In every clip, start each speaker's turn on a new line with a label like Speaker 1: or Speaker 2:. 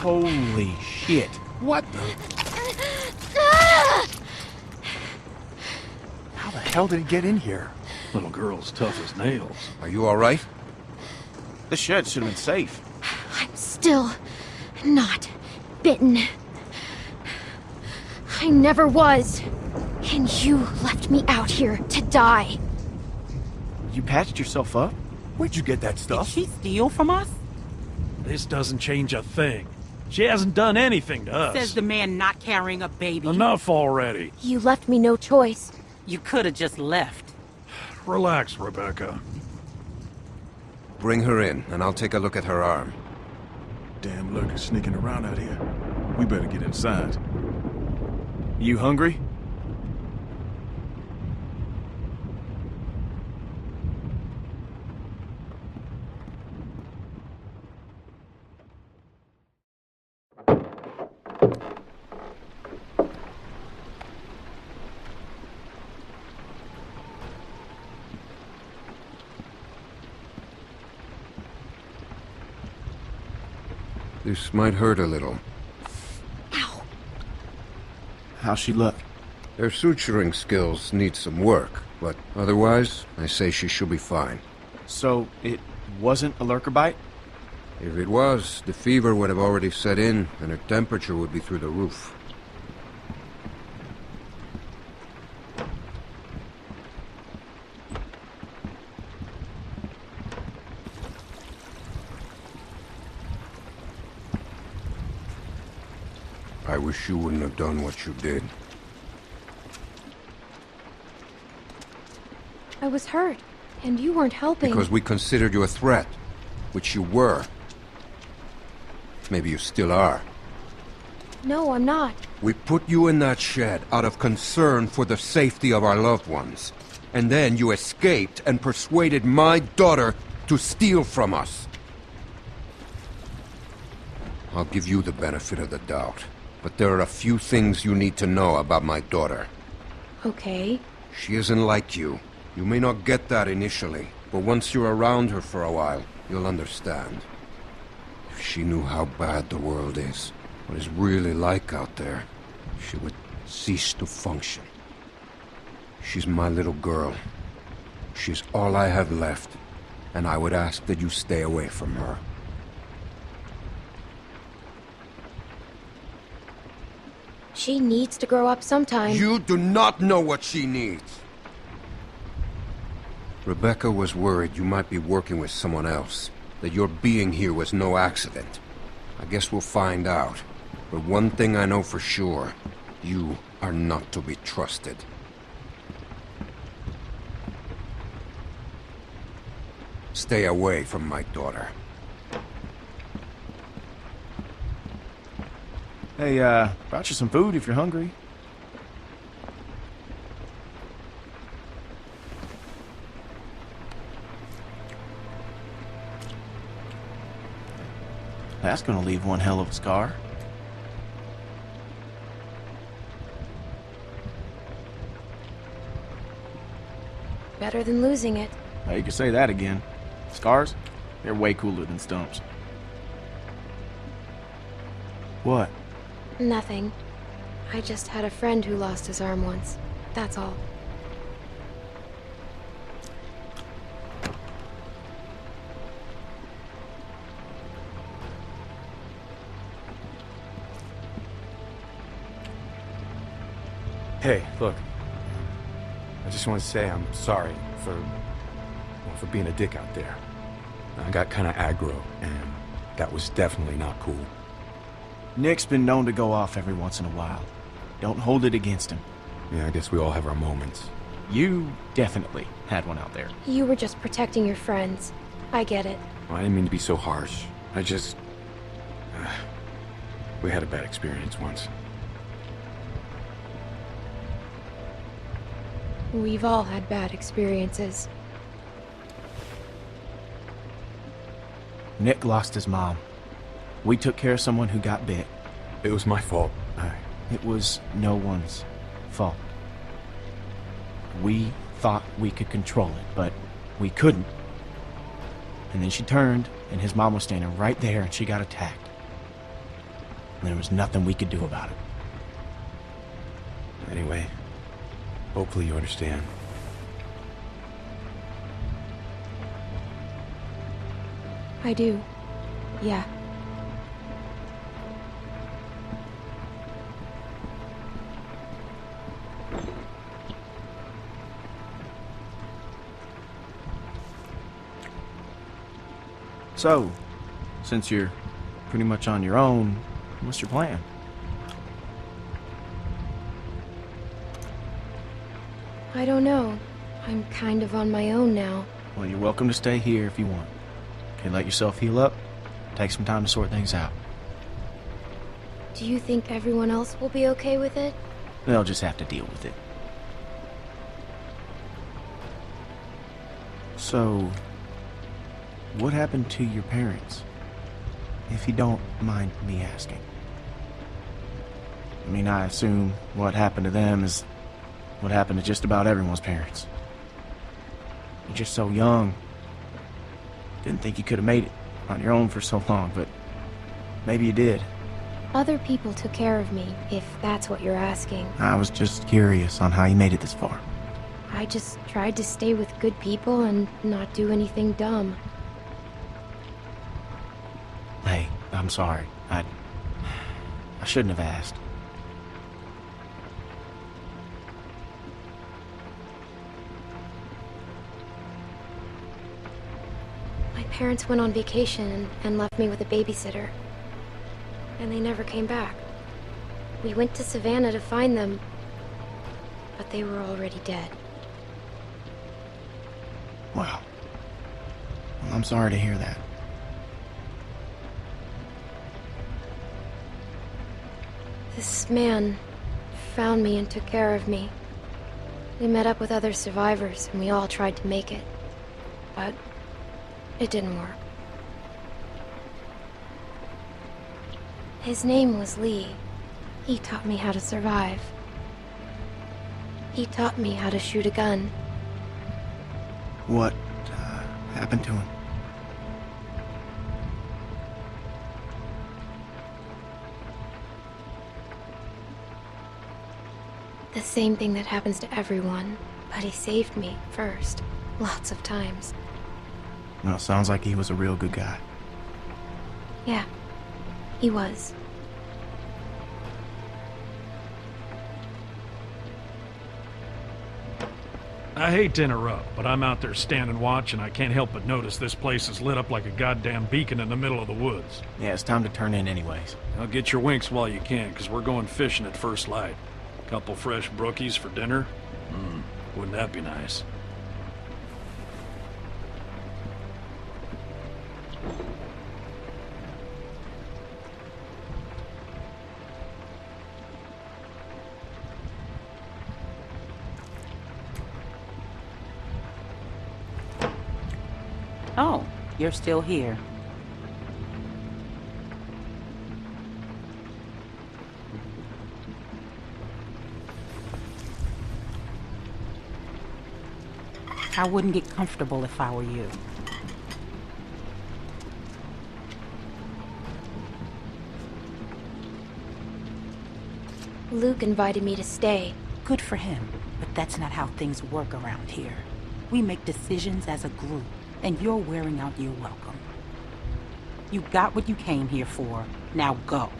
Speaker 1: Holy shit.
Speaker 2: What the? How the hell did he get in here?
Speaker 3: Little girl's tough as nails.
Speaker 4: Are you all right?
Speaker 1: The shed should have been safe.
Speaker 5: I'm still not bitten. I never was. And you left me out here to die.
Speaker 1: You patched yourself up?
Speaker 2: Where'd you get that
Speaker 6: Did
Speaker 2: stuff?
Speaker 6: she steal from us?
Speaker 3: This doesn't change a thing. She hasn't done anything to us.
Speaker 6: Says the man not carrying a baby.
Speaker 3: Enough already.
Speaker 5: You left me no choice.
Speaker 6: You could have just left.
Speaker 3: Relax, Rebecca.
Speaker 4: Bring her in, and I'll take a look at her arm.
Speaker 2: Damn lurkers sneaking around out here. We better get inside.
Speaker 1: You hungry?
Speaker 4: This might hurt a little.
Speaker 5: Ow.
Speaker 1: How's she look?
Speaker 4: Her suturing skills need some work, but otherwise, I say she should be fine.
Speaker 1: So, it wasn't a lurker bite?
Speaker 4: If it was, the fever would have already set in, and her temperature would be through the roof. I wish you wouldn't have done what you did.
Speaker 5: I was hurt, and you weren't helping.
Speaker 4: Because we considered you a threat, which you were. Maybe you still are.
Speaker 5: No, I'm not.
Speaker 4: We put you in that shed out of concern for the safety of our loved ones. And then you escaped and persuaded my daughter to steal from us. I'll give you the benefit of the doubt. But there are a few things you need to know about my daughter.
Speaker 5: Okay.
Speaker 4: She isn't like you. You may not get that initially, but once you're around her for a while, you'll understand. If she knew how bad the world is, what it's really like out there, she would cease to function. She's my little girl. She's all I have left, and I would ask that you stay away from her.
Speaker 5: She needs to grow up sometime.
Speaker 4: You do not know what she needs! Rebecca was worried you might be working with someone else, that your being here was no accident. I guess we'll find out. But one thing I know for sure, you are not to be trusted. Stay away from my daughter.
Speaker 1: Hey, brought you some food if you're hungry. That's gonna leave one hell of a scar.
Speaker 5: Better than losing it.
Speaker 1: Now you can say that again. Scars? They're way cooler than stumps. What?
Speaker 5: Nothing. I just had a friend who lost his arm once. That's all.
Speaker 7: Hey, look. I just want to say I'm sorry for being a dick out there. I got kind of aggro, and that was definitely not cool.
Speaker 1: Nick's been known to go off every once in a while. Don't hold it against him.
Speaker 7: Yeah, I guess we all have our moments.
Speaker 1: You definitely had one out there.
Speaker 5: You were just protecting your friends. I get it.
Speaker 7: Well, I didn't mean to be so harsh. I just... we had a bad experience once.
Speaker 5: We've all had bad experiences.
Speaker 1: Nick lost his mom. We took care of someone who got bit.
Speaker 7: It was my fault.
Speaker 1: It was no one's fault. We thought we could control it, but we couldn't. And then she turned, and his mom was standing right there, and she got attacked. and there was nothing we could do about it.
Speaker 7: Anyway, hopefully you understand.
Speaker 5: I do. Yeah.
Speaker 1: So, since you're pretty much on your own, what's your plan?
Speaker 5: I don't know. I'm kind of on my own now.
Speaker 1: Well, you're welcome to stay here if you want. Okay, let yourself heal up. Take some time to sort things out.
Speaker 5: Do you think everyone else will be okay with it?
Speaker 1: They'll just have to deal with it. So, what happened to your parents? If you don't mind me asking. I mean, I assume what happened to them is what happened to just about everyone's parents. You're just so young. Didn't think you could have made it on your own for so long, but maybe you did.
Speaker 5: Other people took care of me, if that's what you're asking.
Speaker 1: I was just curious on how you made it this far.
Speaker 5: I just tried to stay with good people and not do anything dumb.
Speaker 1: Hey, I'm sorry. I shouldn't have asked.
Speaker 5: My parents went on vacation and left me with a babysitter. And they never came back. We went to Savannah to find them, but they were already dead.
Speaker 1: Wow. Well, I'm sorry to hear that.
Speaker 5: This man found me and took care of me. We met up with other survivors and we all tried to make it. But it didn't work. His name was Lee. He taught me how to survive. He taught me how to shoot a gun.
Speaker 1: What happened to him?
Speaker 5: The same thing that happens to everyone, but he saved me first, lots of times.
Speaker 1: Well, sounds like he was a real good guy.
Speaker 5: Yeah, he was.
Speaker 3: I hate to interrupt, but I'm out there standing watch and I can't help but notice this place is lit up like a goddamn beacon in the middle of the woods.
Speaker 1: Yeah, it's time to turn in anyways.
Speaker 3: Now get your winks while you can, because we're going fishing at first light. Couple fresh brookies for dinner? Wouldn't that be nice?
Speaker 6: Oh, you're still here. I wouldn't get comfortable if I were you.
Speaker 5: Luke invited me to stay.
Speaker 6: Good for him, but that's not how things work around here. We make decisions as a group, and you're wearing out your welcome. You got what you came here for. Now go.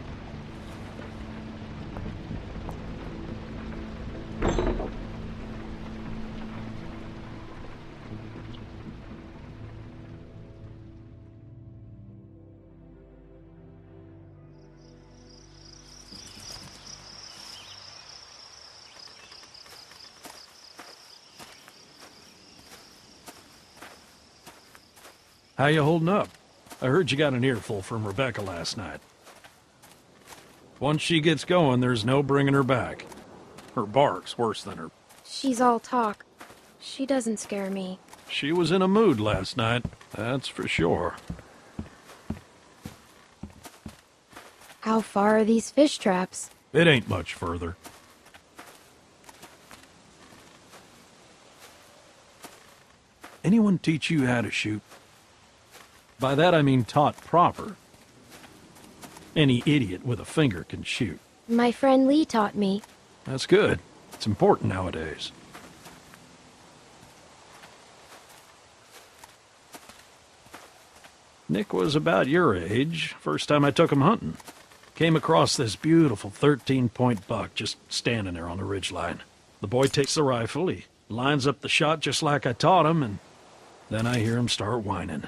Speaker 3: How you holding up? I heard you got an earful from Rebecca last night. Once she gets going, there's no bringing her back. Her bark's worse than her.
Speaker 5: She's all talk. She doesn't scare me.
Speaker 3: She was in a mood last night, that's for sure.
Speaker 5: How far are these fish traps?
Speaker 3: It ain't much further. Anyone teach you how to shoot? By that I mean taught proper. Any idiot with a finger can shoot.
Speaker 5: My friend Lee taught me.
Speaker 3: That's good. It's important nowadays. Nick was about your age, first time I took him hunting. Came across this beautiful 13-point buck just standing there on the ridgeline. The boy takes the rifle, he lines up the shot just like I taught him, and then I hear him start whining.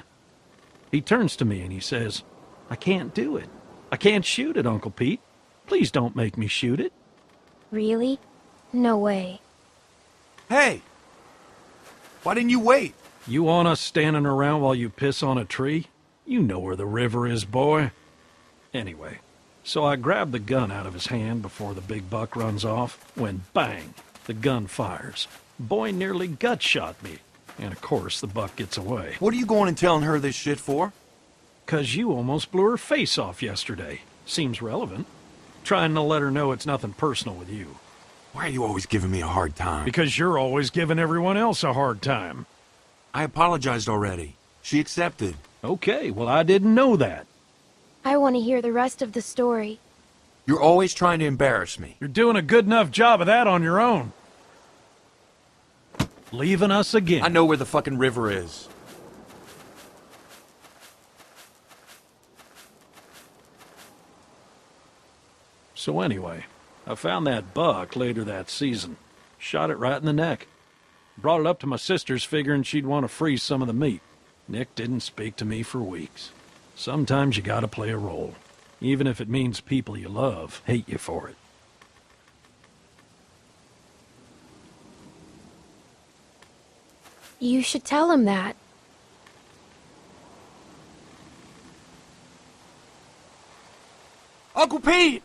Speaker 3: He turns to me and he says, "I can't do it. I can't shoot it, Uncle Pete. Please don't make me shoot it."
Speaker 5: Really? No way.
Speaker 7: Hey! Why didn't you wait?
Speaker 3: You want us standing around while you piss on a tree? You know where the river is, boy. Anyway, so I grabbed the gun out of his hand before the big buck runs off, when bang, the gun fires. Boy nearly gut shot me, and of course the buck gets away.
Speaker 7: What are you going and telling her this shit for?
Speaker 3: 'Cause you almost blew her face off yesterday. Seems relevant. Trying to let her know it's nothing personal with you.
Speaker 7: Why are you always giving me a hard time?
Speaker 3: Because you're always giving everyone else a hard time.
Speaker 7: I apologized already. She accepted.
Speaker 3: Okay, well I didn't know that.
Speaker 5: I want to hear the rest of the story.
Speaker 7: You're always trying to embarrass me.
Speaker 3: You're doing a good enough job of that on your own. Leaving us again.
Speaker 7: I know where the fucking river is.
Speaker 3: So anyway, I found that buck later that season. Shot it right in the neck. Brought it up to my sister's figuring she'd want to freeze some of the meat. Nick didn't speak to me for weeks. Sometimes you gotta play a role, even if it means people you love hate you for it.
Speaker 5: You should tell him that.
Speaker 7: Uncle Pete!